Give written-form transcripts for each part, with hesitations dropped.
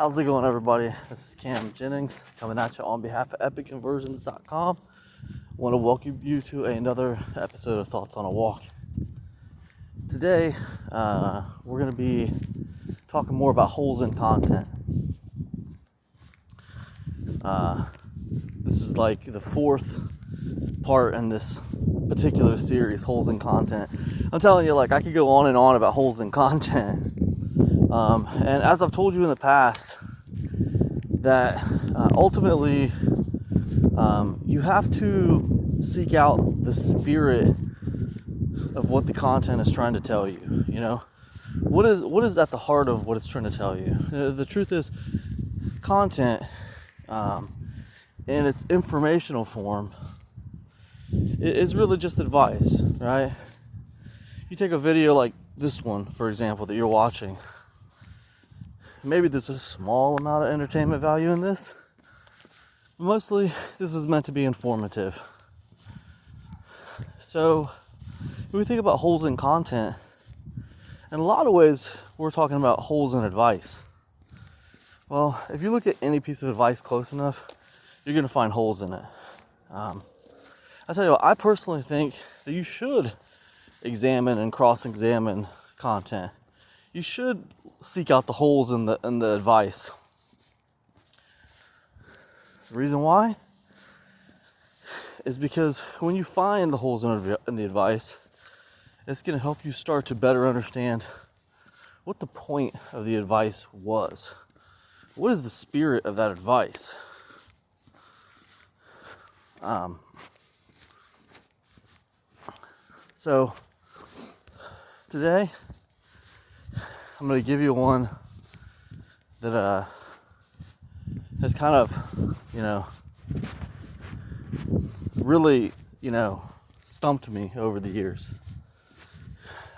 How's it going, everybody? This is Cam Jennings coming at you on behalf of epicconversions.com. I want to welcome you to another episode of Thoughts on a Walk. Today, we're going to be talking more about holes in content. This is like the fourth part in this particular series, holes in content. I'm telling you, I could go on and on about holes in content. And as I've told you in the past, that ultimately you have to seek out the spirit of what the content is trying to tell you. You know, what is at the heart of what it's trying to tell you? The truth is, content in its informational form is really just advice, right? You take a video like this one, for example, that you're watching. Maybe there's a small amount of entertainment value in this. Mostly, this is meant to be informative. So, when we think about holes in content, in a lot of ways, we're talking about holes in advice. Well, if you look at any piece of advice close enough, you're going to find holes in it. I tell you what, I personally think that you should examine and cross-examine content. You should seek out the holes in the advice. The reason why is because when you find the holes in the advice, it's going to help you start to better understand what the point of the advice was. What is the spirit of that advice? So today, I'm going to give you one that has kind of, really, stumped me over the years.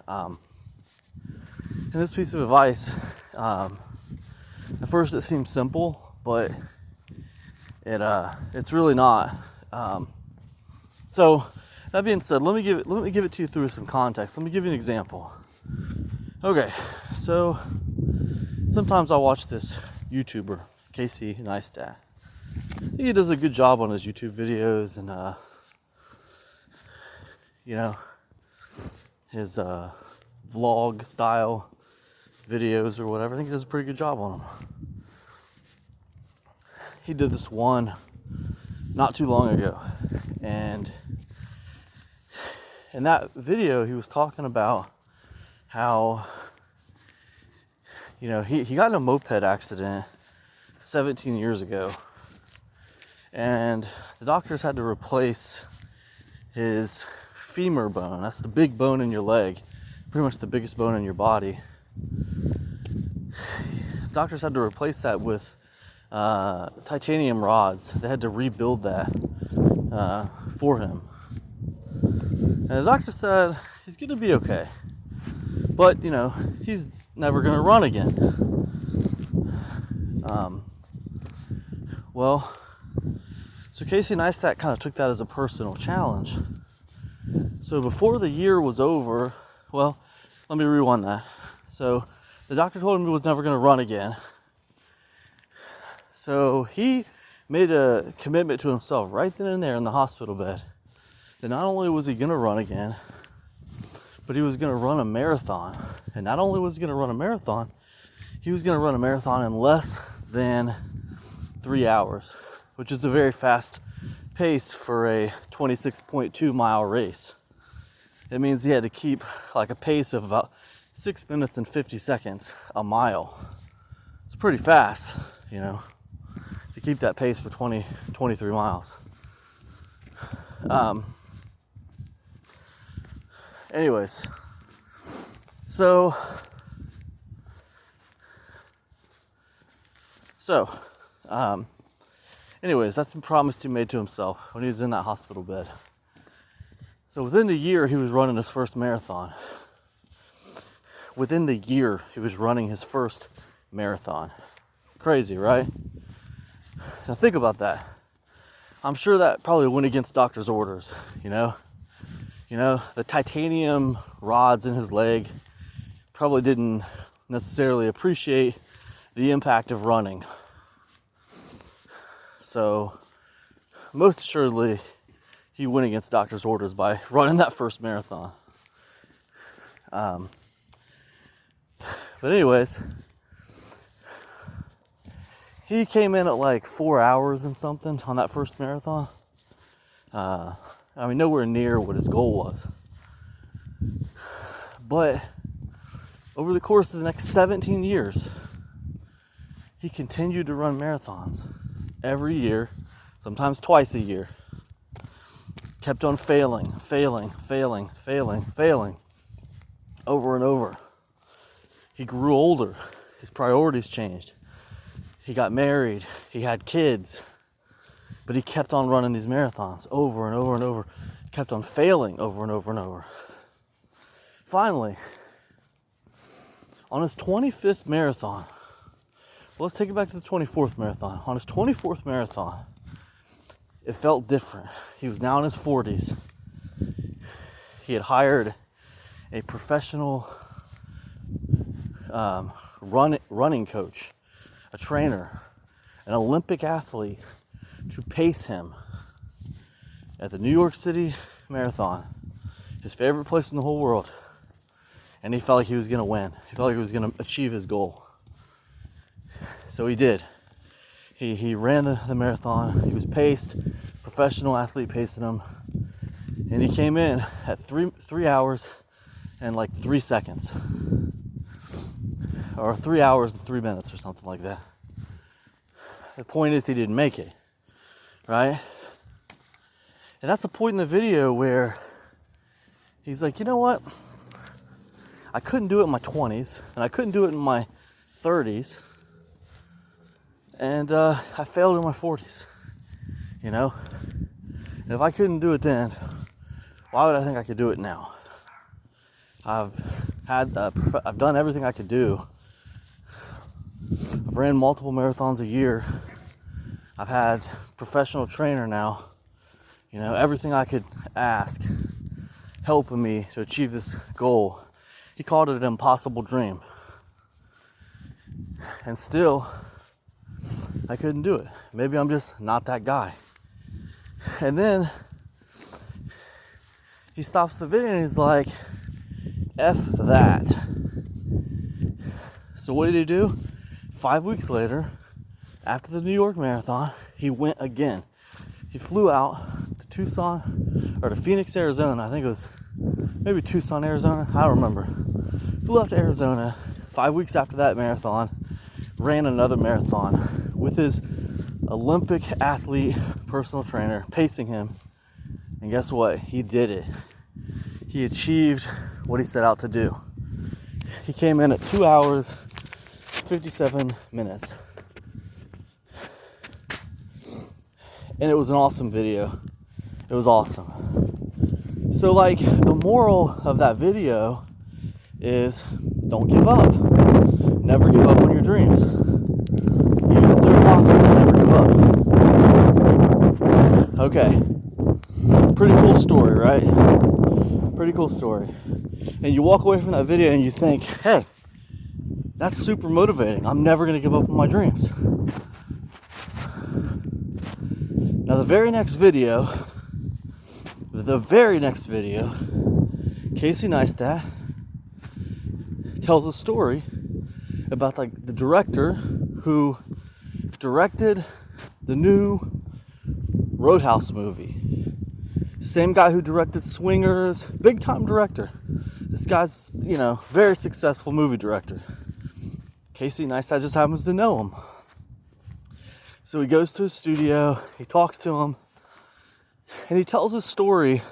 And this piece of advice, at first it seems simple, but it's really not. So that being said, let me give it to you through some context. Let me give you an example. Okay, so sometimes I watch this YouTuber, Casey Neistat. He does a good job on his YouTube videos and, his vlog style videos or whatever. I think he does a pretty good job on them. He did this one not too long ago, and in that video he was talking about how, he got in a moped accident 17 years ago, and the doctors had to replace his femur bone. That's the big bone in your leg, pretty much the biggest bone in your body. Doctors had to replace that with titanium rods. They had to rebuild that for him. And the doctor said he's going to be okay. But, he's never going to run again. So Casey Neistat kind of took that as a personal challenge. So before the year was over, let me rewind that. So the doctor told him he was never going to run again. So he made a commitment to himself right then and there in the hospital bed that not only was he going to run again, but he was going to run a marathon. And not only was he going to run a marathon, he was going to run a marathon in less than 3 hours, which is a very fast pace for a 26.2 mile race. It means he had to keep a pace of about 6 minutes and 50 seconds a mile. It's pretty fast, to keep that pace for 23 miles. Anyways, that's the promise he made to himself when he was in that hospital bed. So within the year, he was running his first marathon. Within the year, he was running his first marathon. Crazy, right? Now think about that. I'm sure that probably went against doctor's orders, the titanium rods in his leg probably didn't necessarily appreciate the impact of running. So most assuredly, he went against doctor's orders by running that first marathon. But anyways, he came in at like 4 hours and something on that first marathon. Nowhere near what his goal was. But over the course of the next 17 years, he continued to run marathons every year, sometimes twice a year. Kept on failing, over and over. He grew older. His priorities changed. He got married. He had kids. But he kept on running these marathons over and over and over. Kept on failing over and over and over. Finally, on his 25th marathon, well, let's take it back to the 24th marathon. On his 24th marathon, it felt different. He was now in his 40s. He had hired a professional running coach, a trainer, an Olympic athlete to pace him at the New York City Marathon, his favorite place in the whole world. And he felt like he was going to win. He felt like he was going to achieve his goal. So he did. He ran the marathon. He was paced, professional athlete pacing him. And he came in at 3 hours and like 3 seconds. Or 3 hours and 3 minutes or something like that. The point is he didn't make it. Right? And that's a point in the video where he's like, you know what? I couldn't do it in my 20s, and I couldn't do it in my 30s, and I failed in my 40s, you know? And if I couldn't do it then, why would I think I could do it now? I've done everything I could do. I've ran multiple marathons a year. I've had a professional trainer now. You know, everything I could ask helping me to achieve this goal. He called it an impossible dream. And still, I couldn't do it. Maybe I'm just not that guy. And then he stops the video and he's like, F that. So what did he do? 5 weeks later, after the New York Marathon, he went again. He flew out to to Phoenix, Arizona. I think it was maybe Tucson, Arizona. I don't remember. Flew out to Arizona 5 weeks after that marathon, ran another marathon with his Olympic athlete personal trainer pacing him. And guess what? He did it. He achieved what he set out to do. He came in at 2 hours, 57 minutes. And it was an awesome video. It was awesome. So like the moral of that video is don't give up. Never give up on your dreams. Even if they're impossible, never give up. Okay. Pretty cool story, right? Pretty cool story. And you walk away from that video and you think, hey, that's super motivating. I'm never going to give up on my dreams. Now the very next video, Casey Neistat tells a story about like the director who directed the new Roadhouse movie. Same guy who directed Swingers, big time director. This guy's, very successful movie director. Casey Neistat just happens to know him. So he goes to his studio, he talks to him, and he tells his story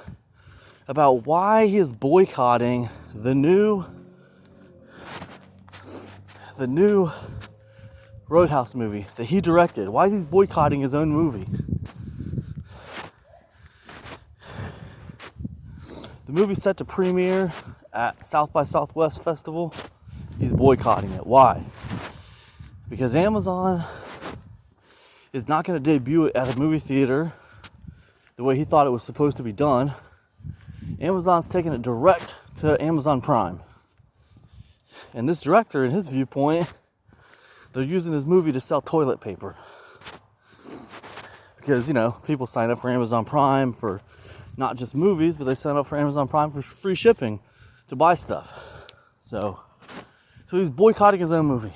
about why he is boycotting the new Roadhouse movie that he directed. Why is he boycotting his own movie? The movie's set to premiere at South by Southwest Festival. He's boycotting it. Why? Because Amazon is not going to debut it at a movie theater the way he thought it was supposed to be done. Amazon's taking it direct to Amazon Prime. And this director, in his viewpoint, they're using his movie to sell toilet paper. Because, you know, people sign up for Amazon Prime for not just movies, but they sign up for Amazon Prime for free shipping to buy stuff. So he's boycotting his own movie.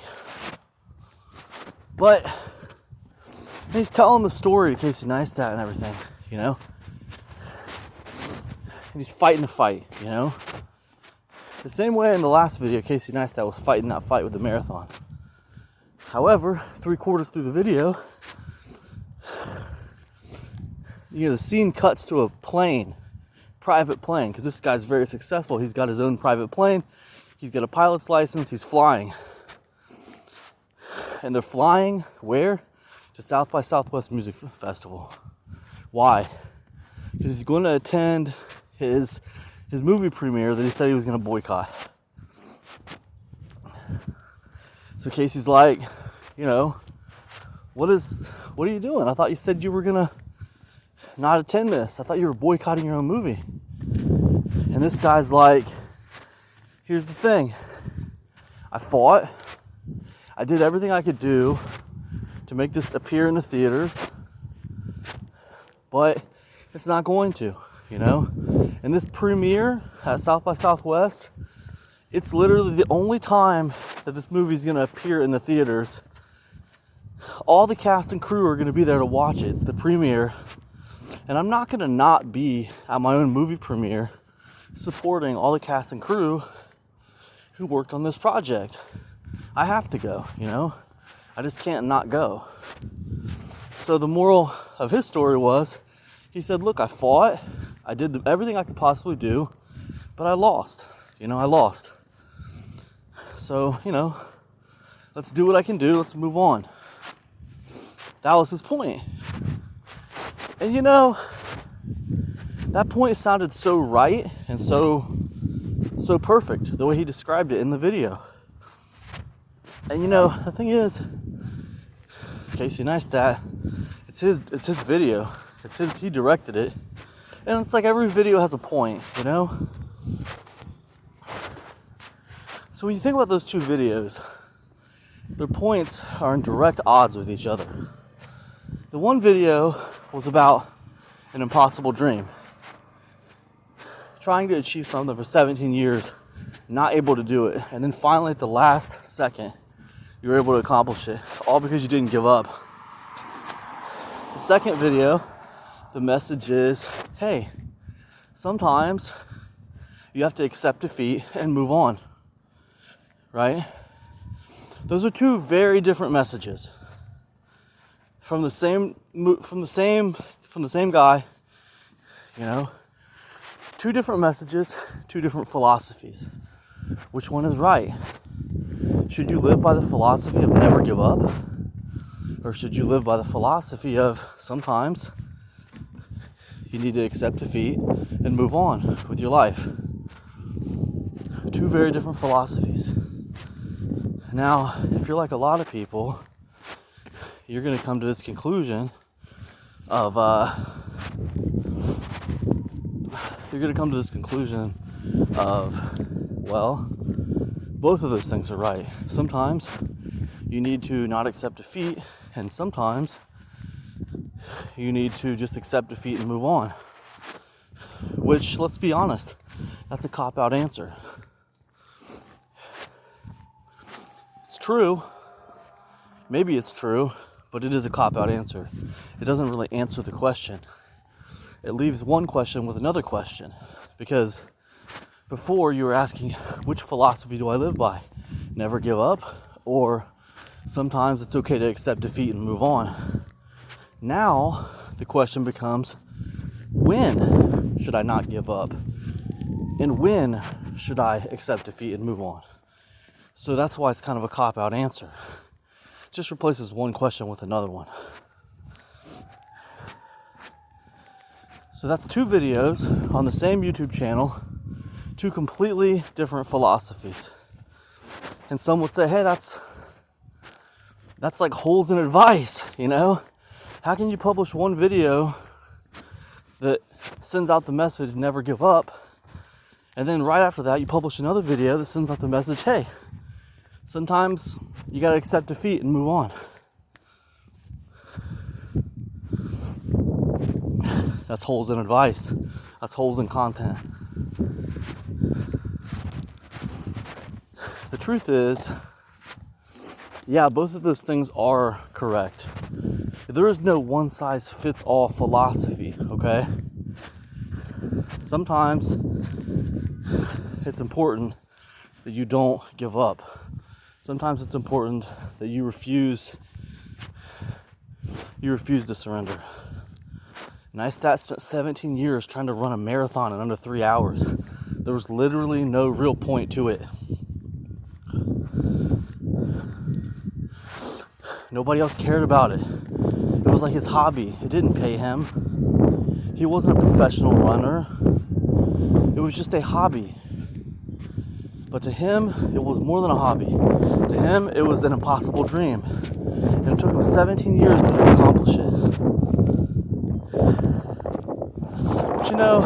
But he's telling the story to Casey Neistat and everything, you know? And he's fighting the fight, you know? The same way in the last video, Casey Neistat was fighting that fight with the marathon. However, 3/4 through the video, you know, the scene cuts to a plane, private plane, because this guy's very successful. He's got his own private plane. He's got a pilot's license. He's flying. And they're flying where? To South by Southwest Music Festival. Why? Because he's going to attend his movie premiere that he said he was going to boycott. So Casey's like, you know, what are you doing? I thought you said you were going to not attend this. I thought you were boycotting your own movie. And this guy's like, here's the thing. I fought. I did everything I could do to make this appear in the theaters, but it's not going to, you know? And this premiere at South by Southwest, it's literally the only time that this movie is going to appear in the theaters. All the cast and crew are going to be there to watch it. It's the premiere. And I'm not going to not be at my own movie premiere supporting all the cast and crew who worked on this project. I have to go, you know? I just can't not go. So the moral of his story was, he said, look, I fought. I did everything I could possibly do, but I lost. You know, I lost. So, you know, let's do what I can do. Let's move on. That was his point. And you know, that point sounded so right and so perfect, the way he described it in the video. And you know, the thing is, Casey Neistat, it's his video. He directed it. And it's like every video has a point, you know? So when you think about those two videos, their points are in direct odds with each other. The one video was about an impossible dream. Trying to achieve something for 17 years, not able to do it. And then finally at the last second, you were able to accomplish it. All because you didn't give up. The second video, the message is, hey, sometimes you have to accept defeat and move on. Right? Those are two very different messages. From the same guy, you know, two different messages, two different philosophies. Which one is right? Should you live by the philosophy of never give up? Or should you live by the philosophy of sometimes you need to accept defeat and move on with your life? Two very different philosophies. Now, if you're like a lot of people, you're going to come to this conclusion of, well, both of those things are right. Sometimes you need to not accept defeat, and sometimes you need to just accept defeat and move on. Which, let's be honest, that's a cop-out answer. It's true. Maybe it's true, but it is a cop-out answer. It doesn't really answer the question. It leaves one question with another question. Because before you were asking, which philosophy do I live by? Never give up, or sometimes it's okay to accept defeat and move on. Now, the question becomes, when should I not give up? And when should I accept defeat and move on? So that's why it's kind of a cop-out answer. It just replaces one question with another one. So that's two videos on the same YouTube channel, two completely different philosophies. And some would say, hey, that's like holes in advice, you know? How can you publish one video that sends out the message, never give up, and then right after that, you publish another video that sends out the message, hey, Sometimes you gotta accept defeat and move on. That's holes in advice. That's holes in content. The truth is, yeah, both of those things are correct. There is no one size fits all philosophy, okay? Sometimes it's important that you don't give up. Sometimes it's important that you refuse to surrender. Neistat spent 17 years trying to run a marathon in under 3 hours. There was literally no real point to it. Nobody else cared about it. It was like his hobby. It didn't pay him. He wasn't a professional runner. It was just a hobby. But to him, it was more than a hobby. To him, it was an impossible dream. And it took him 17 years to accomplish it. But you know,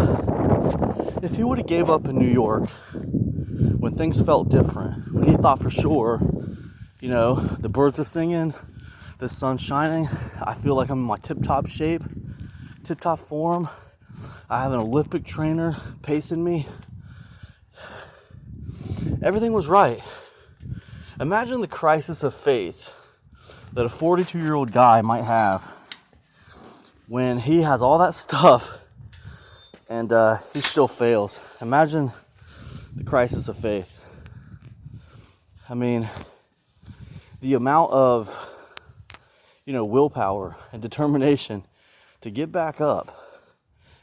if he would have gave up in New York when things felt different, when he thought for sure, you know, the birds are singing, the sun's shining, I feel like I'm in my tip-top shape, tip-top form, I have an Olympic trainer pacing me, everything was right. Imagine the crisis of faith that a 42-year-old guy might have when he has all that stuff and he still fails. Imagine the crisis of faith. I mean, the amount of, you know, willpower and determination to get back up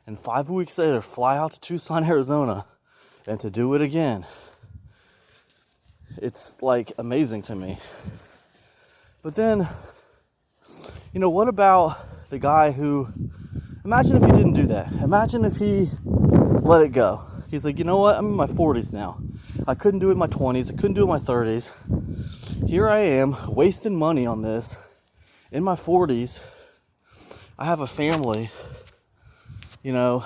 and 5 weeks later fly out to Tucson, Arizona and to do it again. It's like amazing to me. But then, you know, what about the guy who, imagine if he didn't do that. Imagine if he let it go. He's like, you know what? I'm in my 40s now. I couldn't do it in my 20s. I couldn't do it in my 30s. Here I am wasting money on this. In my 40s, I have a family. You know,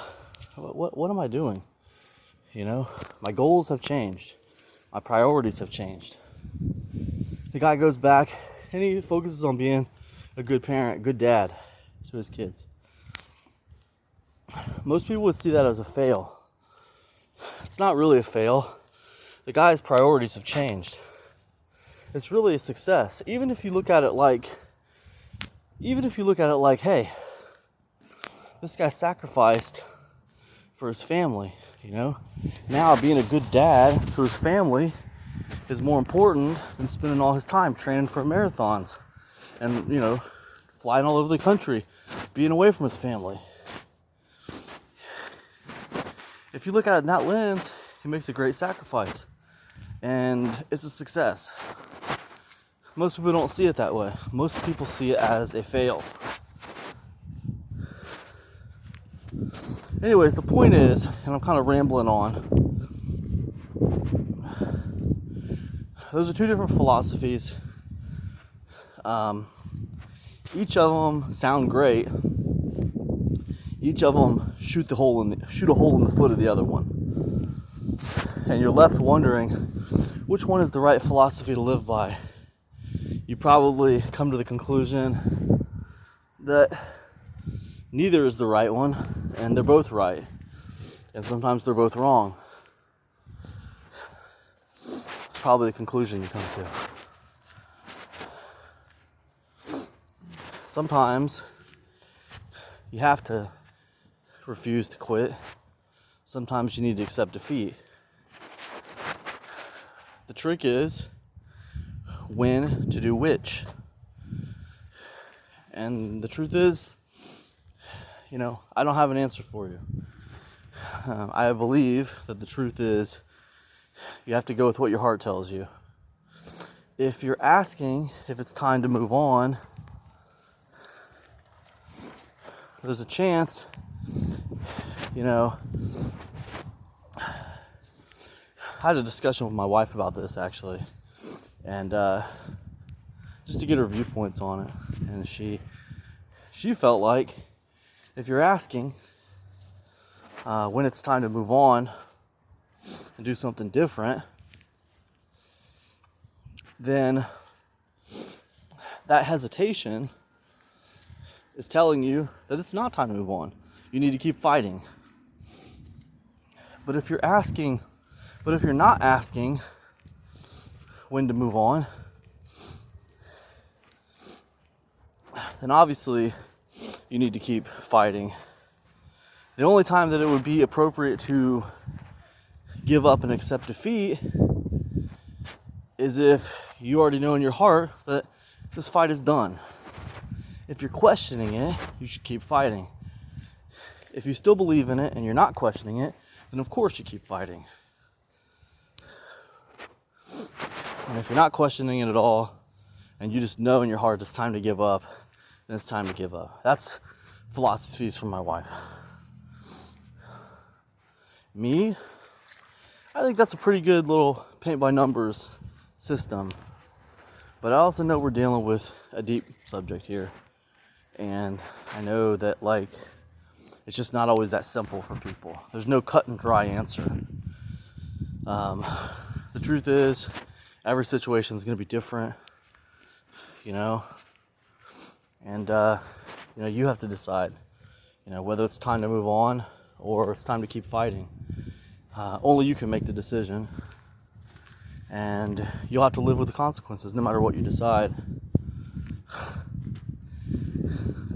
what am I doing? You know, my goals have changed. My priorities have changed. The guy goes back and he focuses on being a good parent, good dad to his kids. Most people would see that as a fail. It's not really a fail. The guy's priorities have changed. It's really a success. Even if you look at it like, hey, this guy sacrificed for his family, you know? Now being a good dad to his family is more important than spending all his time training for marathons and, you know, flying all over the country, being away from his family. If you look at it in that lens, he makes a great sacrifice. And it's a success. Most people don't see it that way. Most people see it as a fail. Anyways, the point is, and I'm kind of rambling on, those are two different philosophies. Each of them sound great. Each of them shoot a hole in the foot of the other one. And you're left wondering, which one is the right philosophy to live by? You probably come to the conclusion that neither is the right one, and they're both right. And sometimes they're both wrong. It's probably the conclusion you come to. Sometimes you have to refuse to quit. Sometimes you need to accept defeat. The trick is when to do which. And the truth is, you know, I don't have an answer for you. I believe that the truth is you have to go with what your heart tells you. If you're asking if it's time to move on, there's a chance, you know, I had a discussion with my wife about this actually, and just to get her viewpoints on it, and she felt like if you're asking when it's time to move on and do something different, then that hesitation is telling you that it's not time to move on. You need to keep fighting. But if you're not asking when to move on, then obviously you need to keep fighting. The only time that it would be appropriate to give up and accept defeat is if you already know in your heart that this fight is done. If you're questioning it, you should keep fighting. If you still believe in it and you're not questioning it, then of course you keep fighting. And if you're not questioning it at all, and you just know in your heart it's time to give up, then it's time to give up. That's philosophies from my wife. Me, I think that's a pretty good little paint by numbers system. But I also know we're dealing with a deep subject here. And I know that, like, it's just not always that simple for people. There's no cut and dry answer. The truth is, every situation is going to be different, you know. And, you have to decide, whether it's time to move on or it's time to keep fighting. Only you can make the decision. And you'll have to live with the consequences no matter what you decide.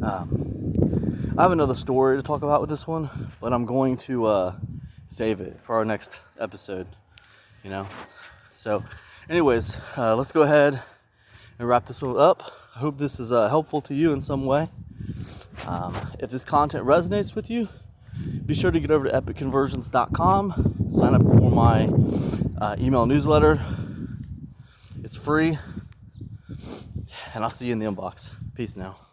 I have another story to talk about with this one, but I'm going to save it for our next episode, So anyways, let's go ahead and wrap this one up. I hope this is helpful to you in some way. If this content resonates with you, be sure to get over to epicconversions.com, sign up for my email newsletter. It's free, and I'll see you in the inbox. Peace now.